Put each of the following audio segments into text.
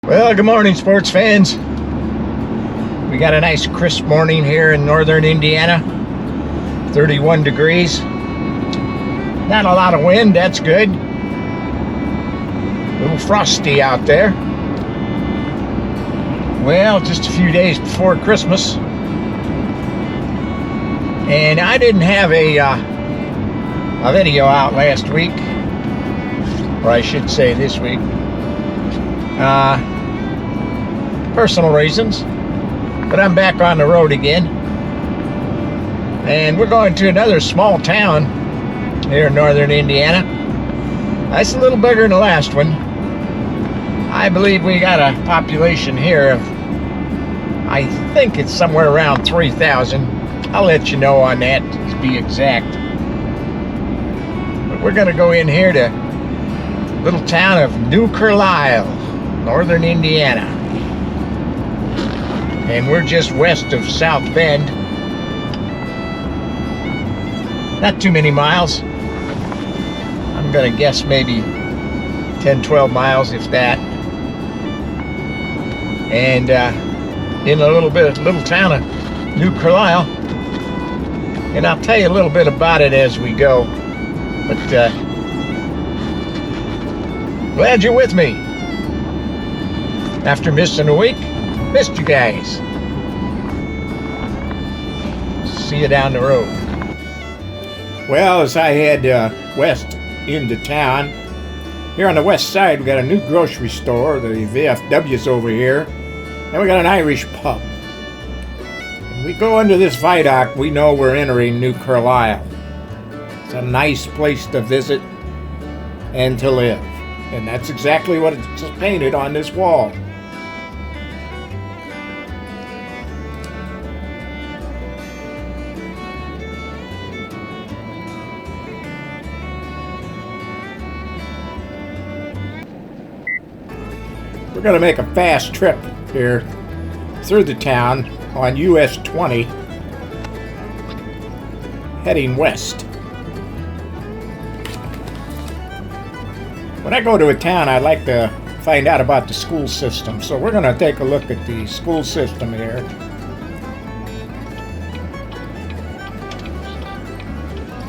Well, good morning, sports fans. We got a nice crisp morning here in northern Indiana. 31 degrees. Not a lot of wind, that's good. A little frosty out there. Well, just a few days before Christmas. And I didn't have a video out last week. Or I should say this week. Personal reasons. But I'm back on the road again. And we're going to another small town here in northern Indiana. That's a little bigger than the last one. I believe we got a population here of, I think it's somewhere around 3,000. I'll let you know on that to be exact. But we're going to go in here to little town of New Carlisle, northern Indiana. And we're just west of South Bend. Not too many miles. I'm gonna guess maybe 10-12 miles, if that. And in a little town of New Carlisle. And I'll tell you a little bit about it as we go. But glad you're with me. After missing a week, missed you guys. See you down the road. Well, as I head west into town, here on the west side we got a new grocery store, the VFW's over here, and we got an Irish pub. When we go under this viaduct, we know we're entering New Carlisle. It's a nice place to visit and to live, and that's exactly what it's painted on this wall. We're going to make a fast trip here through the town on US 20, heading west. When I go to a town, I like to find out about the school system. So we're going to take a look at the school system here.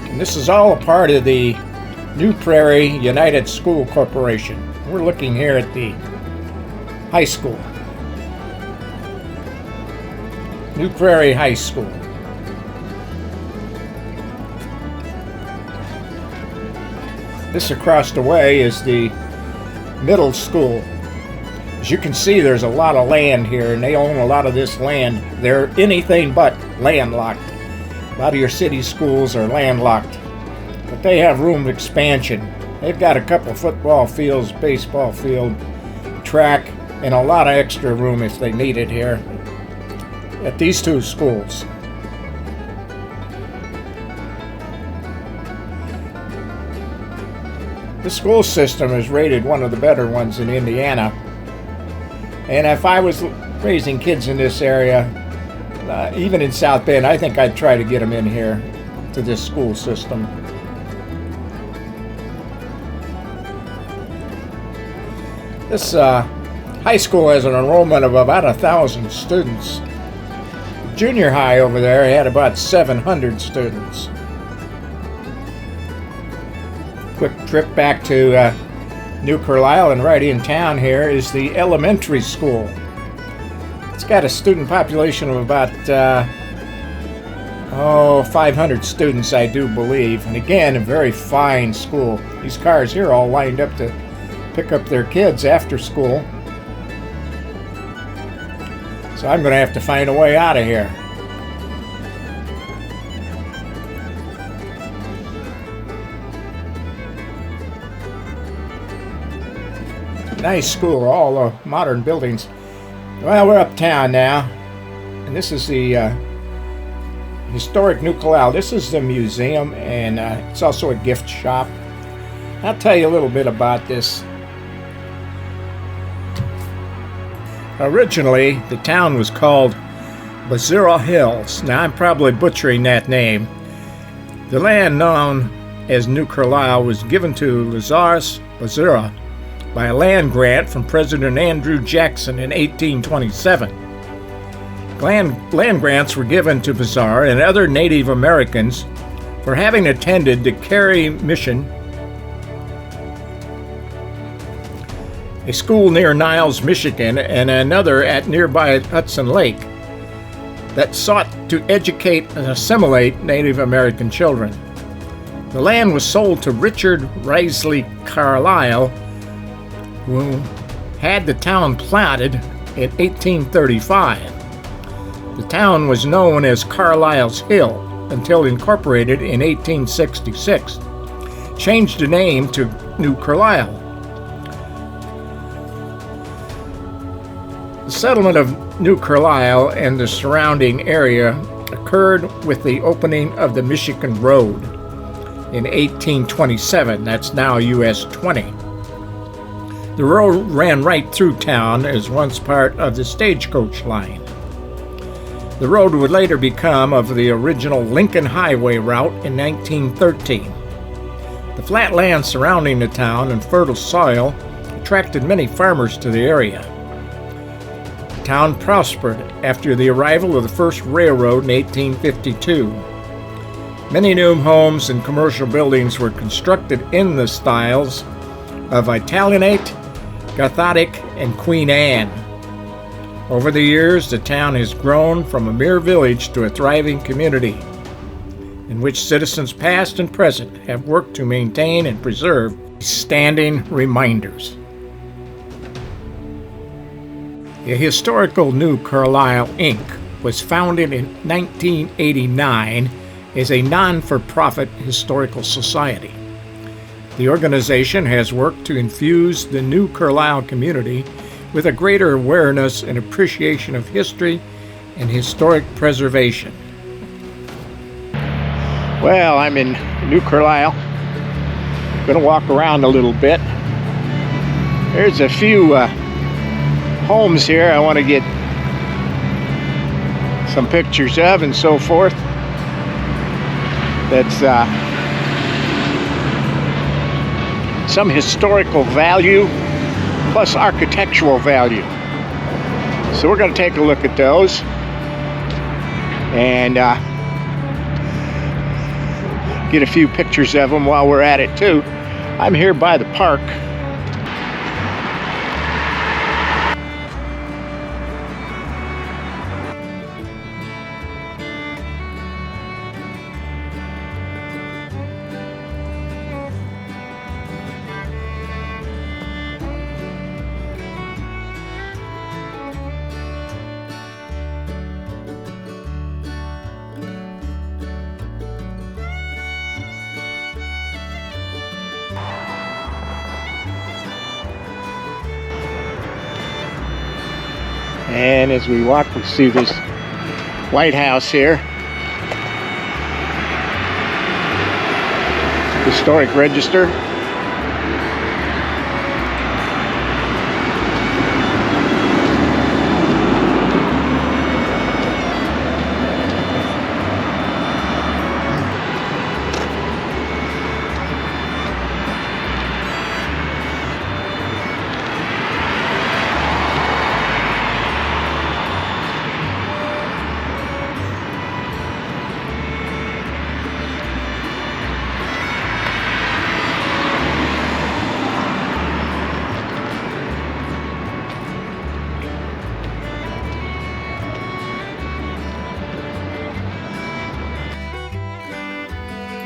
And this is all a part of the New Prairie United School Corporation. We're looking here at the high school. New Prairie High School. This across the way is the middle school. As you can see, there's a lot of land here, and they own a lot of this land. They're anything but landlocked. A lot of your city schools are landlocked, but they have room expansion. They've got a couple football fields, baseball field, track, and a lot of extra room if they need it here at these two schools. The school system is rated one of the better ones in Indiana. And if I was raising kids in this area, even in South Bend, I think I'd try to get them in here to this school system. This high school has an enrollment of about 1,000 students. Junior high over there had about 700 students. Quick trip back to New Carlisle, and right in town here is the elementary school. It's got a student population of about 500 students, I do believe. And again, a very fine school. These cars here all lined up to pick up their kids after school. So I'm going to have to find a way out of here. Nice school, all the modern buildings. Well, we're uptown now, and this is the historic New Carlisle. This is the museum, and it's also a gift shop. I'll tell you a little bit about this. Originally, the town was called Bazura Hills. Now, I'm probably butchering that name. The land known as New Carlisle was given to Lazarus Bazura by a land grant from President Andrew Jackson in 1827. Land grants were given to Bizarre and other Native Americans for having attended the Carey Mission, a school near Niles, Michigan, and another at nearby Hudson Lake, that sought to educate and assimilate Native American children. The land was sold to Richard Risley Carlisle, who had the town platted in 1835. The town was known as Carlisle's Hill until incorporated in 1866, changed the name to New Carlisle. The settlement of New Carlisle and the surrounding area occurred with the opening of the Michigan Road in 1827. That's now US 20. The road ran right through town as once part of the stagecoach line. The road would later become of the original Lincoln Highway route in 1913. The flat land surrounding the town and fertile soil attracted many farmers to the area. The town prospered after the arrival of the first railroad in 1852. Many new homes and commercial buildings were constructed in the styles of Italianate, Gothic, and Queen Anne. Over the years, the town has grown from a mere village to a thriving community, in which citizens past and present have worked to maintain and preserve standing reminders. The historical New Carlisle, Inc. was founded in 1989 as a non-for-profit historical society. The organization has worked to infuse the New Carlisle community with a greater awareness and appreciation of history and historic preservation. Well, I'm in New Carlisle. Going to walk around a little bit. There's a few homes here I want to get some pictures of and so forth. That's some historical value plus architectural value. So we're going to take a look at those and get a few pictures of them while we're at it too. I'm here by the park. And as we walk, we see this White House here. Historic Register.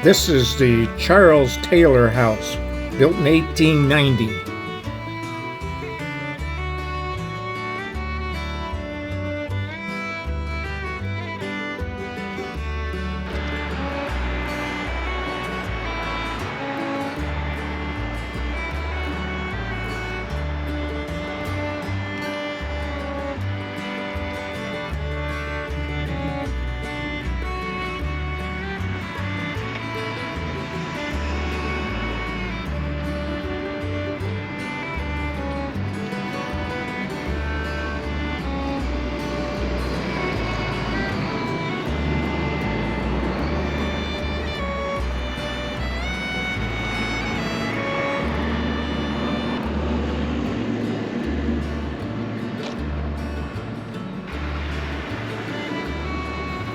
This is the Charles Taylor House, built in 1890.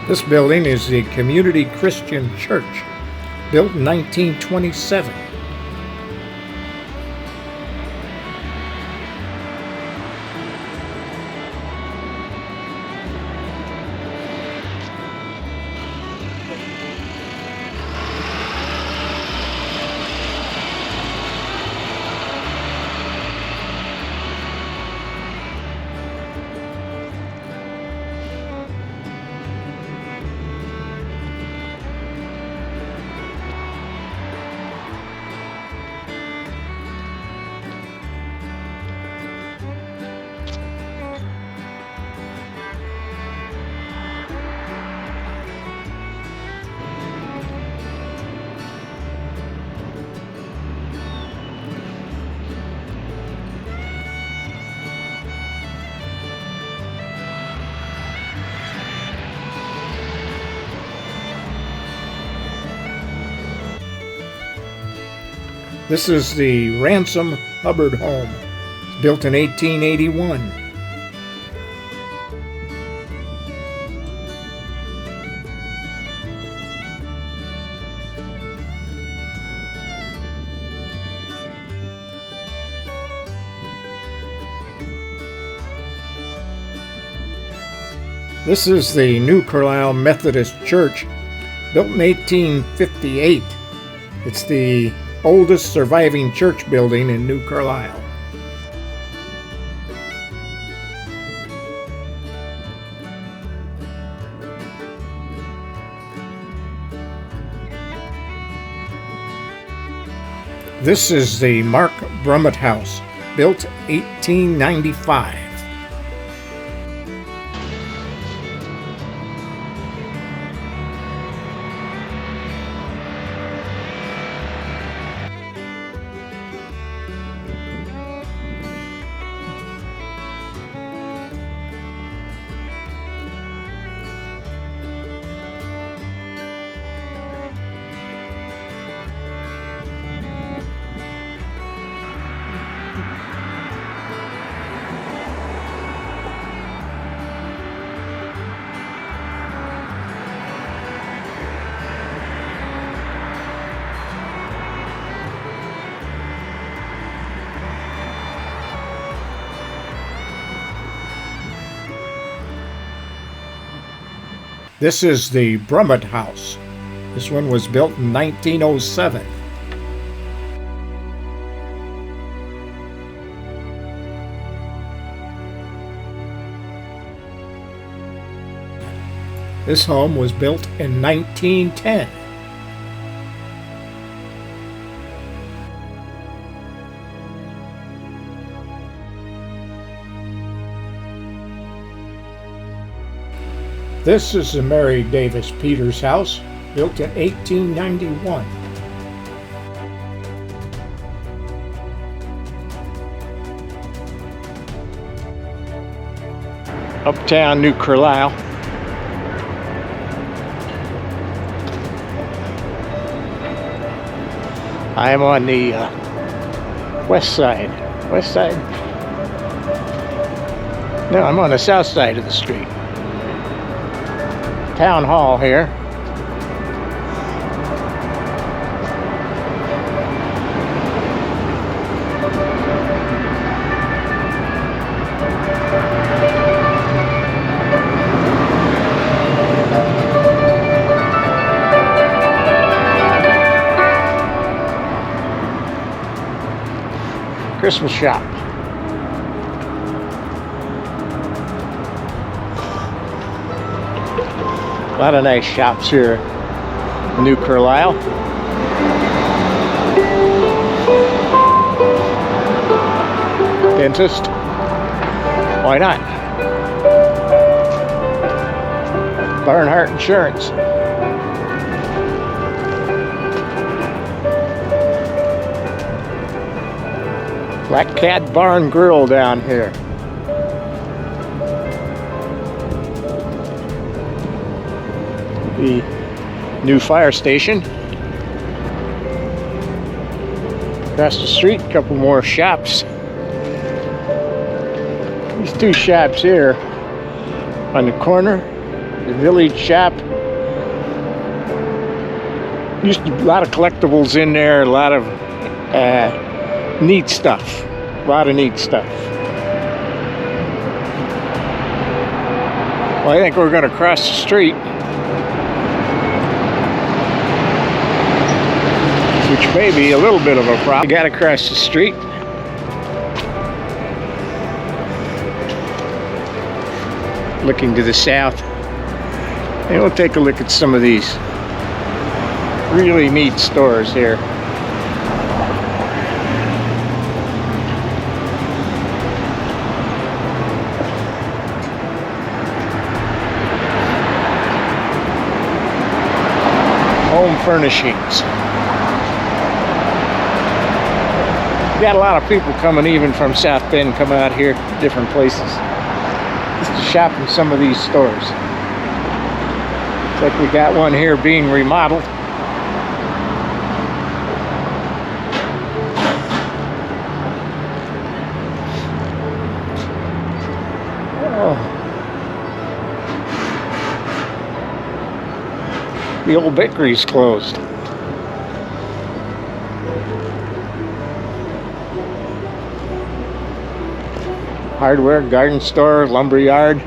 This building is the Community Christian Church, built in 1927. This is the Ransom Hubbard home, built in 1881. This is the New Carlisle Methodist Church, built in 1858. It's the oldest surviving church building in New Carlisle. This is the Mark Brummett House, built 1895. This is the Brummett House. This one was built in 1907. This home was built in 1910. This is the Mary Davis Peters house, built in 1891. Uptown New Carlisle. I am on the west side. West side? No, I'm on the south side of the street. Town Hall here. Christmas shop. A lot of nice shops here in New Carlisle. Dentist. Why not? Barnhart Insurance. Black Cat Barn Grill down here. The new fire station. Across the street, a couple more shops. These two shops here on the corner the village shop. Used to be a lot of collectibles in there, a lot of neat stuff. A lot of neat stuff. Well, I think we're going to cross the street, which may be a little bit of a problem. We got to cross the street. Looking to the south. And we'll take a look at some of these really neat stores here. Home furnishings. Got a lot of people coming even from South Bend, come out here, different places, just to shop in some of these stores. Looks like we got one here being remodeled. The old bakery's closed. Hardware, garden store, lumber yard.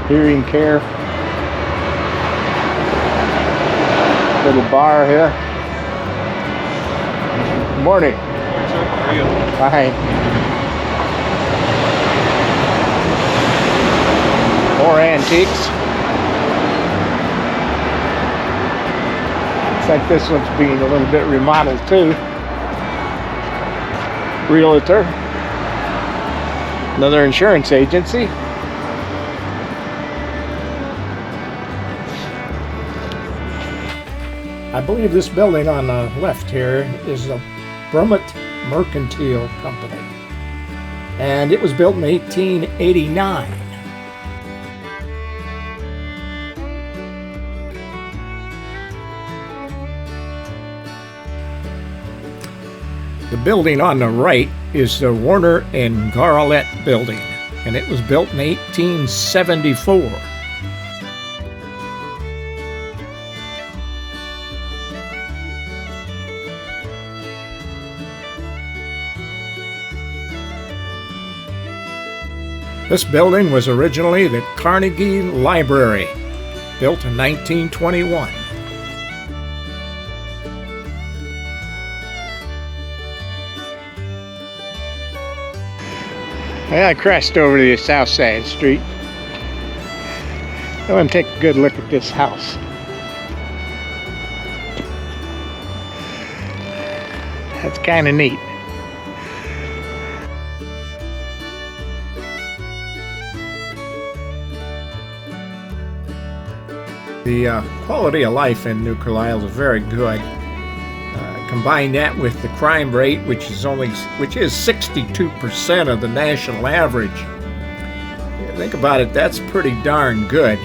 Hearing care. Little bar here. Morning. How are you? Hi. More antiques. Looks like this one's being a little bit remodeled too. Realtor. Another insurance agency. I believe this building on the left here is the Brummett Mercantile Company. And it was built in 1889. The building on the right is the Warner and Garlett building, and it was built in 1874. This building was originally the Carnegie Library, built in 1921. I crossed over to the south side of the street. I want to take a good look at this house. That's kind of neat. The quality of life in New Carlisle is very good. Combine that with the crime rate, which is 62% of the national average. Think about it, that's pretty darn good.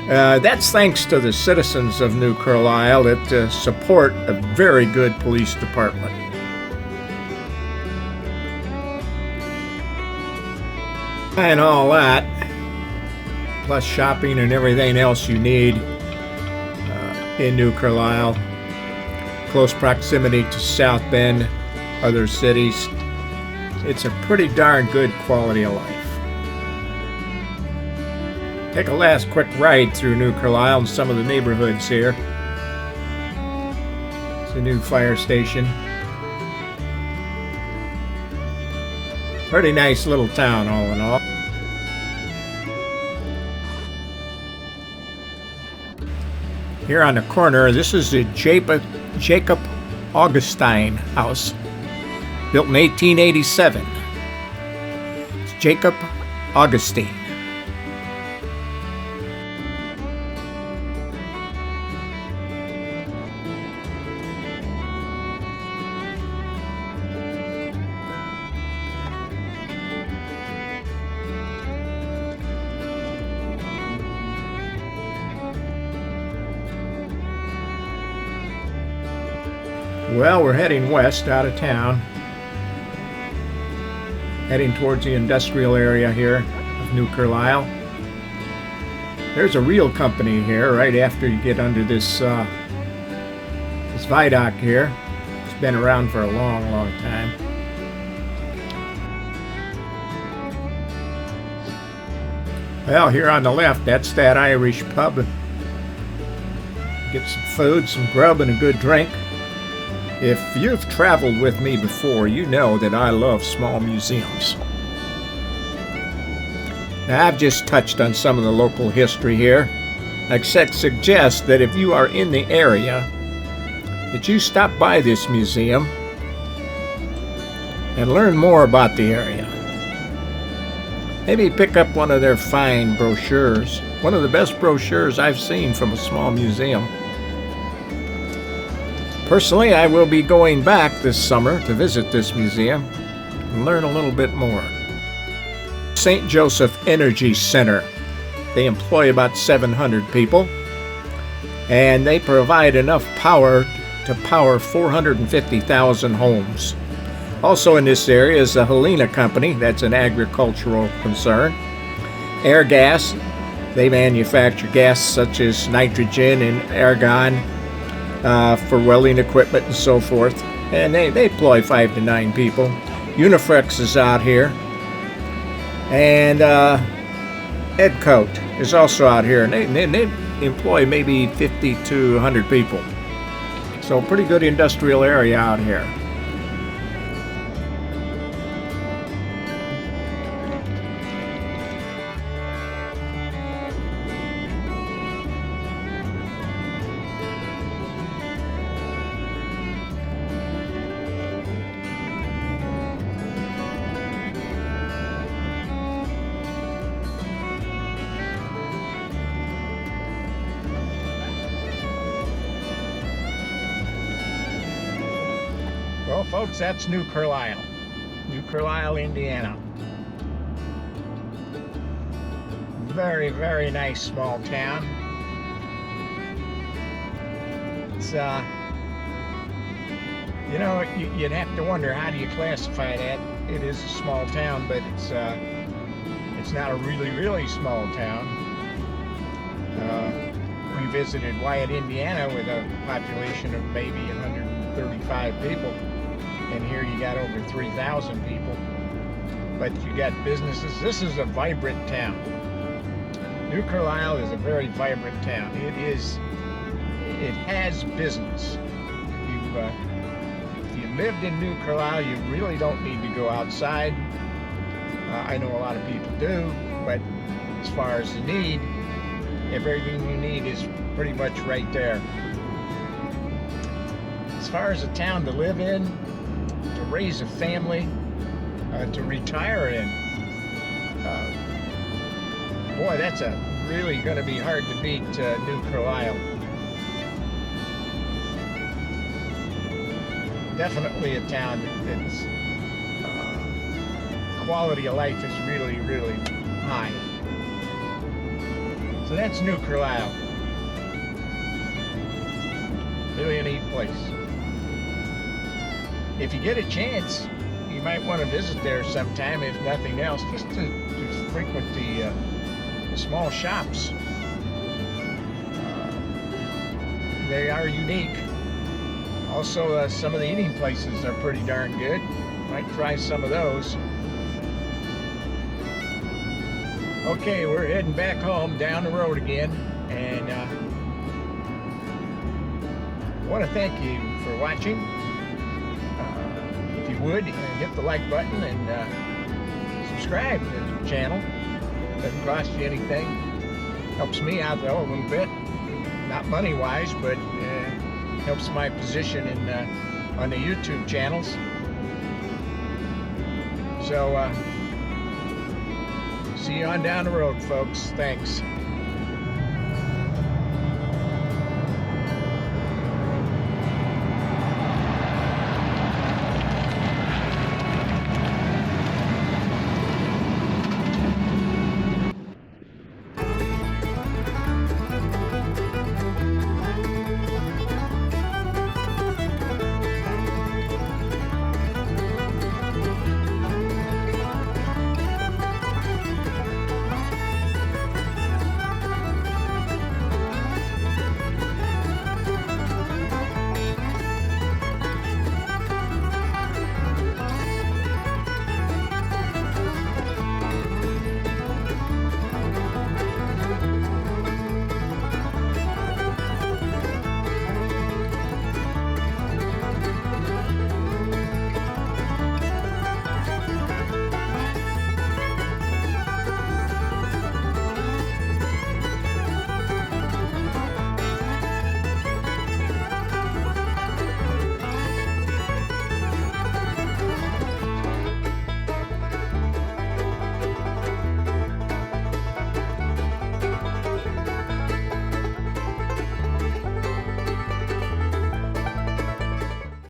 That's thanks to the citizens of New Carlisle that support a very good police department. And all that, plus shopping and everything else you need in New Carlisle. Close proximity to South Bend, other cities. It's a pretty darn good quality of life. Take a last quick ride through New Carlisle and some of the neighborhoods here. It's a new fire station. Pretty nice little town all in all. Here on the corner, this is the Jacob Augustine house, built in 1887. It's Jacob Augustine. Well, we're heading west out of town. heading towards the industrial area here of New Carlisle. There's a real company here right after you get under this this viaduct here. It's been around for a long, long time. Well, here on the left, that's that Irish pub. Get some food, some grub, and a good drink. If you've traveled with me before, you know that I love small museums. Now, I've just touched on some of the local history here. I suggest that if you are in the area, that you stop by this museum and learn more about the area. Maybe pick up one of their fine brochures. One of the best brochures I've seen from a small museum. Personally, I will be going back this summer to visit this museum and learn a little bit more. St. Joseph Energy Center. They employ about 700 people, and they provide enough power to power 450,000 homes. Also in this area is the Helena Company. That's an agricultural concern. Air Gas. They manufacture gas such as nitrogen and argon for welding equipment and so forth. And they employ 5 to 9 people. Unifrex is out here. And Edcoat is also out here. And they employ maybe 50 to 100 people. So pretty good industrial area out here. Well, folks, that's New Carlisle, Indiana. Very, very nice small town. It's, you know, you'd have to wonder, how do you classify that? It is a small town, but it's not a really, really small town. We visited Wyatt, Indiana, with a population of maybe 135 people. And here you got over 3,000 people, but you got businesses. This is a vibrant town. New Carlisle is a very vibrant town. It has business. If you lived in New Carlisle, you really don't need to go outside. I know a lot of people do, but as far as the need, everything you need is pretty much right there. As far as a town to live in, to raise a family, to retire in, boy, that's really going to be hard to beat New Carlisle. Definitely a town that's quality of life is really, really high. So that's New Carlisle. Really a neat place. If you get a chance, you might want to visit there sometime, if nothing else, just to frequent the small shops. They are unique. Also, some of the eating places are pretty darn good. Might try some of those. Okay, we're heading back home down the road again, and I want to thank you for watching. If you would, hit the like button and subscribe to the channel. Doesn't cost you anything. Helps me out though a little bit. Not money-wise, but helps my position in on the YouTube channels. So see you on down the road, folks. Thanks.